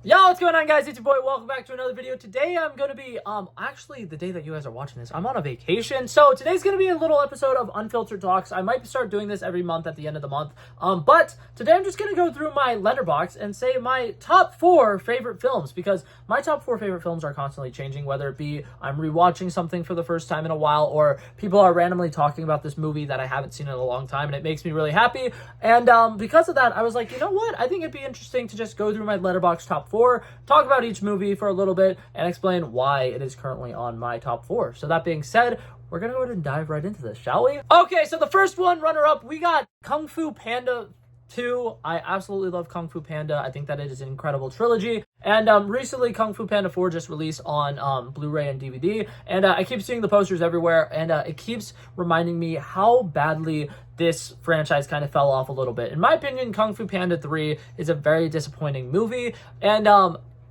Yo, what's going on, guys? It's your boy. Welcome back to another video. Today I'm going to be, actually the day that you guys are watching this, I'm on a vacation. So today's going to be a little episode of Unfiltered Talks. I might start doing this every month at the end of the month. But today I'm just going to go through my Letterboxd and say my top 4 favorite films, because my top 4 favorite films are constantly changing, whether it be I'm rewatching something for the first time in a while, or people are randomly talking about this movie that I haven't seen in a long time, and it makes me really happy. And because of that, I was like, you know what? I think it'd be interesting to just go through my Letterboxd top 4, talk about each movie for a little bit, and explain why it is currently on my top 4. So that being said, we're gonna go ahead and dive right into this, shall we? Okay, so the first one, runner-up, we got Kung Fu Panda 2. I absolutely love Kung Fu Panda. I think that it is an incredible trilogy. And recently, Kung Fu Panda 4 just released on Blu-ray and DVD. And I keep seeing the posters everywhere. And it keeps reminding me how badly this franchise kind of fell off a little bit. In my opinion, Kung Fu Panda 3 is a very disappointing movie. And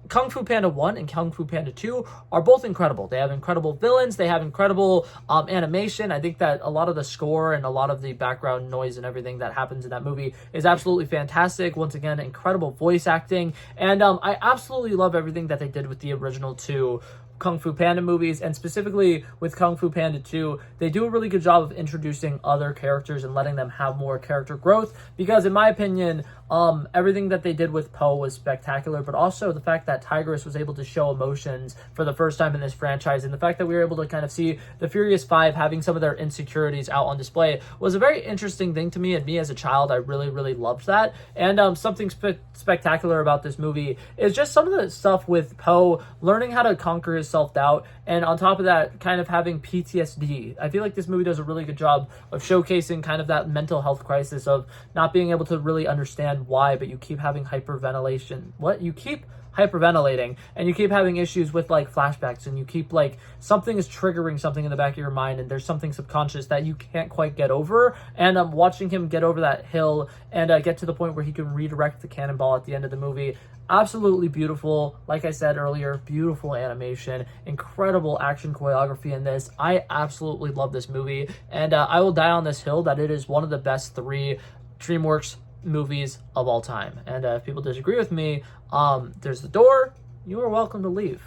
Kung Fu Panda 1 and Kung Fu Panda 2 are both incredible. They have incredible villains. They have incredible animation. I think that a lot of the score and a lot of the background noise and everything that happens in that movie is absolutely fantastic. Once again, incredible voice acting. And I absolutely love everything that they did with the original 2 Kung Fu Panda movies, and specifically with Kung Fu Panda 2, they do a really good job of introducing other characters and letting them have more character growth, because in my opinion, everything that they did with Po was spectacular, but also the fact that Tigress was able to show emotions for the first time in this franchise, and the fact that we were able to kind of see the Furious Five having some of their insecurities out on display was a very interesting thing to me, and me as a child, I really, really loved that. And something spectacular about this movie is just some of the stuff with Po learning how to conquer his self-doubt, and on top of that, kind of having PTSD. I feel like this movie does a really good job of showcasing kind of that mental health crisis of not being able to really understand why, but you keep having hyperventilation. You keep hyperventilating, and you keep having issues with like flashbacks, and you keep like something is triggering something in the back of your mind, and there's something subconscious that you can't quite get over. And watching him get over that hill and get to the point where he can redirect the cannonball at the end of the movie, absolutely beautiful. Like I said earlier, beautiful animation, incredible action choreography in this. I absolutely love this movie, and I will die on this hill that it is one of the best 3 DreamWorks movies of all time. And if people disagree with me, there's the door. You are welcome to leave.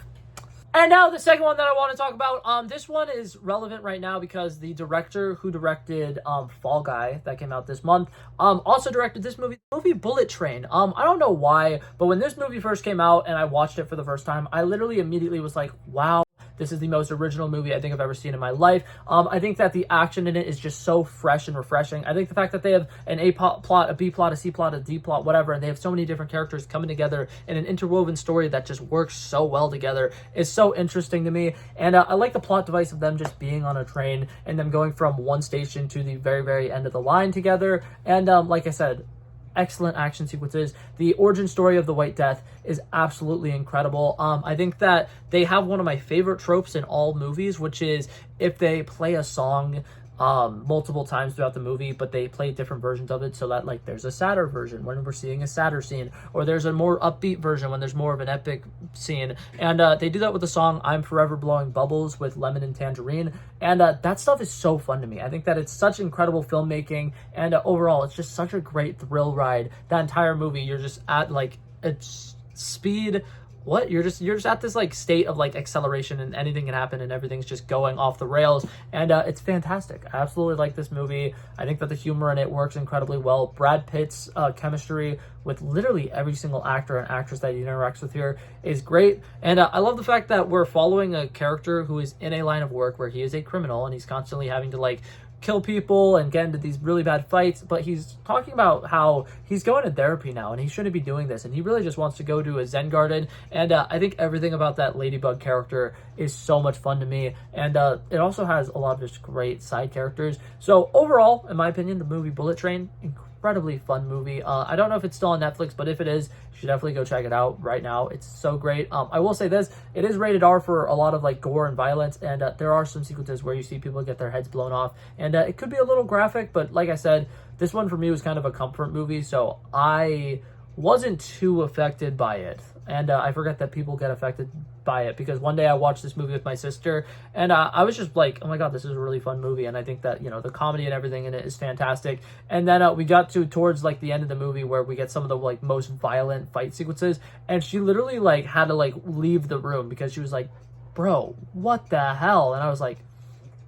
And now the second one that I want to talk about, this one is relevant right now because the director who directed Fall Guy that came out this month also directed this movie Bullet Train. I don't know why, but when this movie first came out and I watched it for the first time, I literally immediately was like, wow, this is the most original movie I think I've ever seen in my life. I think that the action in it is just so fresh and refreshing. I think the fact that they have an A plot, a B plot, a C plot, a D plot, whatever, and they have so many different characters coming together in an interwoven story that just works so well together is so interesting to me. And I like the plot device of them just being on a train and them going from one station to the very, very end of the line together. And like I said, excellent action sequences. The origin story of the White Death is absolutely incredible. I think that they have one of my favorite tropes in all movies, which is if they play a song multiple times throughout the movie, but they play different versions of it, so that like there's a sadder version when we're seeing a sadder scene, or there's a more upbeat version when there's more of an epic scene. And they do that with the song I'm Forever Blowing Bubbles with Lemon and Tangerine, and that stuff is so fun to me. I think that it's such incredible filmmaking, and overall it's just such a great thrill ride. That entire movie, you're just at like it's speed. You're just at this like state of like acceleration, and anything can happen, and everything's just going off the rails, and it's fantastic. I absolutely like this movie. I think that the humor in it works incredibly well. Brad Pitt's chemistry with literally every single actor and actress that he interacts with here is great, and I love the fact that we're following a character who is in a line of work where he is a criminal, and he's constantly having to like kill people and get into these really bad fights, but he's talking about how he's going to therapy now and he shouldn't be doing this, and he really just wants to go to a Zen garden. And I think everything about that Ladybug character is so much fun to me, and it also has a lot of just great side characters. So overall, in my opinion, the movie Bullet Train, incredibly fun movie. I don't know if it's still on Netflix, but if it is, you should definitely go check it out right now. It's so great. I will say this, it is rated R for a lot of like gore and violence, and there are some sequences where you see people get their heads blown off, and it could be a little graphic, but like I said, this one for me was kind of a comfort movie, so I wasn't too affected by it. and I forget that people get affected by it, because one day I watched this movie with my sister, and I was just like, oh my god, this is a really fun movie. And I think that, you know, the comedy and everything in it is fantastic. And then we got to towards like the end of the movie where we get some of the like most violent fight sequences, and she literally like had to like leave the room because she was like, bro, what the hell? And I was like,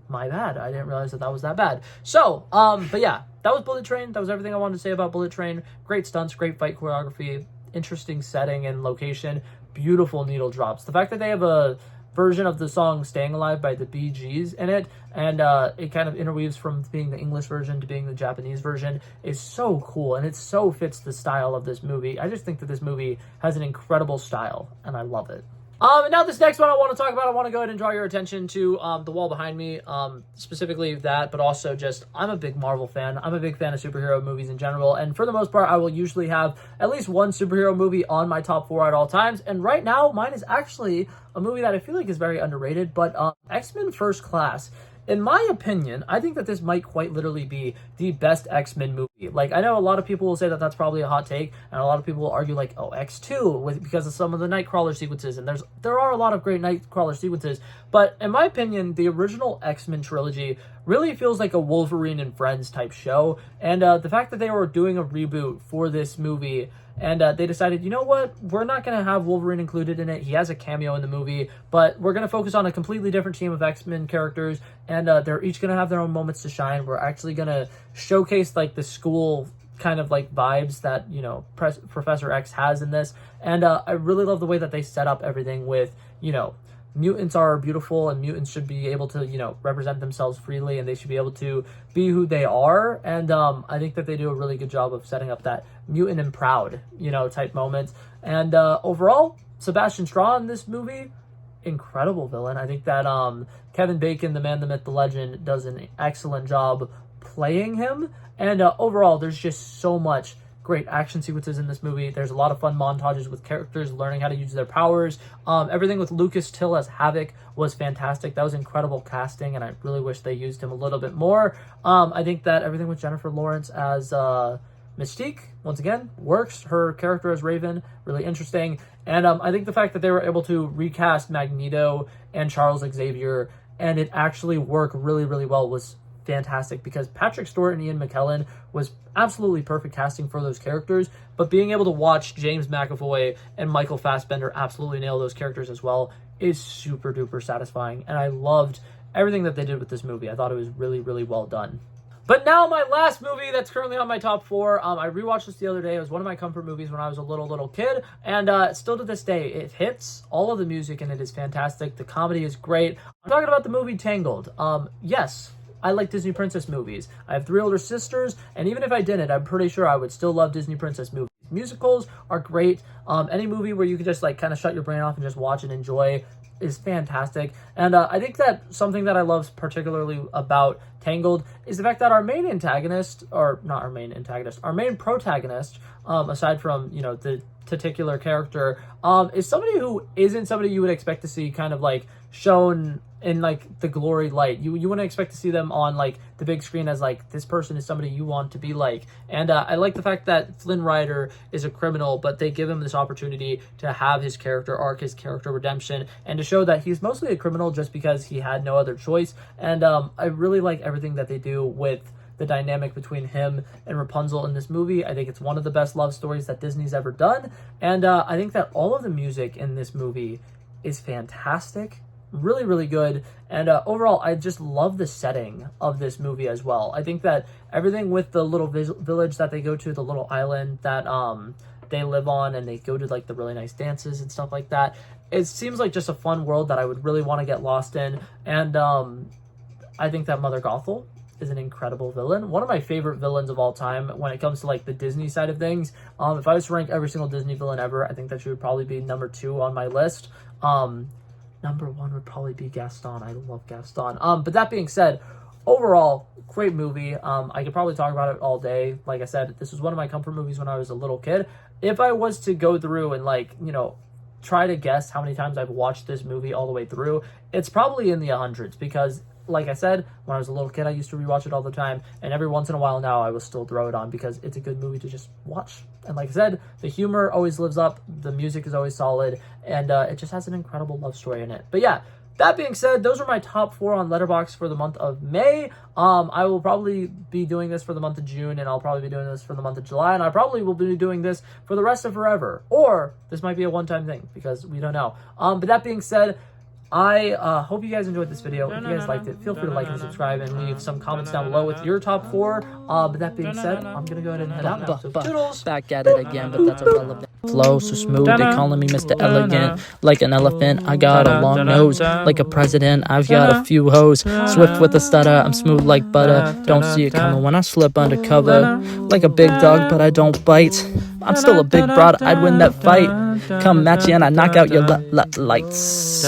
my bad, I didn't realize that that was that bad. So but yeah, that was Bullet Train. That was everything I wanted to say about Bullet Train. Great stunts, great fight choreography, interesting setting and location, beautiful needle drops. The fact that they have a version of the song Staying Alive by the Bee Gees in it, and it kind of interweaves from being the English version to being the Japanese version, is so cool, and it so fits the style of this movie. I just think that this movie has an incredible style, and I love it. And now this next one I want to talk about, I want to go ahead and draw your attention to the wall behind me, specifically that, but also just, I'm a big Marvel fan. I'm a big fan of superhero movies in general, and for the most part, I will usually have at least one superhero movie on my top 4 at all times, and right now, mine is actually a movie that I feel like is very underrated, but X-Men First Class. In my opinion, I think that this might quite literally be the best X-Men movie. Like, I know a lot of people will say that that's probably a hot take, and a lot of people will argue like, oh, X2 because of some of the Nightcrawler sequences, and there are a lot of great Nightcrawler sequences, but in my opinion, the original X-Men trilogy really feels like a Wolverine and Friends type show, and the fact that they were doing a reboot for this movie, and they decided, you know what, we're not going to have Wolverine included in it. He has a cameo in the movie, but we're going to focus on a completely different team of X-Men characters, and they're each going to have their own moments to shine. We're actually going to showcase like the school kind of like vibes that, you know, Professor X has in this, and I really love the way that they set up everything with, you know, mutants are beautiful, and mutants should be able to, you know, represent themselves freely, and they should be able to be who they are. And I think that they do a really good job of setting up that mutant and proud, you know, type moment. And overall, Sebastian Shaw in this movie, incredible villain. I think that Kevin Bacon, the man, the myth, the legend, does an excellent job playing him. And overall, there's just so much great action sequences in this movie. There's a lot of fun montages with characters learning how to use their powers. Everything with Lucas Till as Havoc was fantastic. That was incredible casting, and I really wish they used him a little bit more. I think that everything with Jennifer Lawrence as Mystique, once again, works. Her character as Raven, really interesting. And I think the fact that they were able to recast Magneto and Charles Xavier, and it actually worked really, really well, was fantastic, because Patrick Stewart and Ian McKellen was absolutely perfect casting for those characters, but being able to watch James McAvoy and Michael Fassbender absolutely nail those characters as well is super duper satisfying, and I loved everything that they did with this movie. I thought it was really, really well done. But now my last movie that's currently on my top 4, I rewatched this the other day. It was one of my comfort movies when I was a little kid, and still to this day, it hits. All of the music in it is fantastic. The comedy is great. I'm talking about the movie Tangled. Yes, I like Disney princess movies. I have 3 older sisters, and even if I didn't, I'm pretty sure I would still love Disney princess movies. Musicals are great. Any movie where you can just like kind of shut your brain off and just watch and enjoy is fantastic. And I think that something that I love particularly about Tangled is the fact that our main antagonist, or not our main antagonist, our main protagonist, aside from, you know, the titular character, is somebody who isn't somebody you would expect to see kind of like shown in like the glory light. You wouldn't expect to see them on like the big screen as like, this person is somebody you want to be like. And I like the fact that Flynn Rider is a criminal, but they give him this opportunity to have his character arc, his character redemption, and to show that he's mostly a criminal just because he had no other choice. And I really like everything that they do with the dynamic between him and Rapunzel in this movie. I think it's one of the best love stories that Disney's ever done. And I think that all of the music in this movie is fantastic. Really, really good. And overall, I just love the setting of this movie as well. I think that everything with the little village that they go to, the little island that they live on, and they go to like the really nice dances and stuff like that, it seems like just a fun world that I would really want to get lost in. And I think that Mother Gothel is an incredible villain. One of my favorite villains of all time when it comes to like the Disney side of things. If I was to rank every single Disney villain ever, I think that she would probably be number 2 on my list. Number 1 would probably be Gaston. I love Gaston. But that being said, overall, great movie. I could probably talk about it all day. Like I said, this was one of my comfort movies when I was a little kid. If I was to go through and like, you know, try to guess how many times I've watched this movie all the way through, it's probably in the hundreds, because like I said, when I was a little kid, I used to rewatch it all the time, and every once in a while now I will still throw it on because it's a good movie to just watch. And like I said, the humor always lives up, the music is always solid, and it just has an incredible love story in it. But yeah, that being said, those are my top 4 on Letterboxd for the month of May. I will probably be doing this for the month of June, and I'll probably be doing this for the month of July, and I probably will be doing this for the rest of forever. Or this might be a one-time thing, because we don't know. But that being said, I hope you guys enjoyed this video. If you guys liked it, feel free to like and subscribe and leave some comments down below with your top 4. But that being said, I'm going to go ahead and head out now. So, toodles! Back at it again, but that's irrelevant. Flow so smooth, they calling me Mr. Elegant. Like an elephant, I got a long nose. Like a president, I've got a few hoes. Swift with a stutter, I'm smooth like butter. Don't see it coming when I slip undercover. Like a big dog, but I don't bite. I'm still a big broad, I'd win that fight. Come match you and I knock out your lights.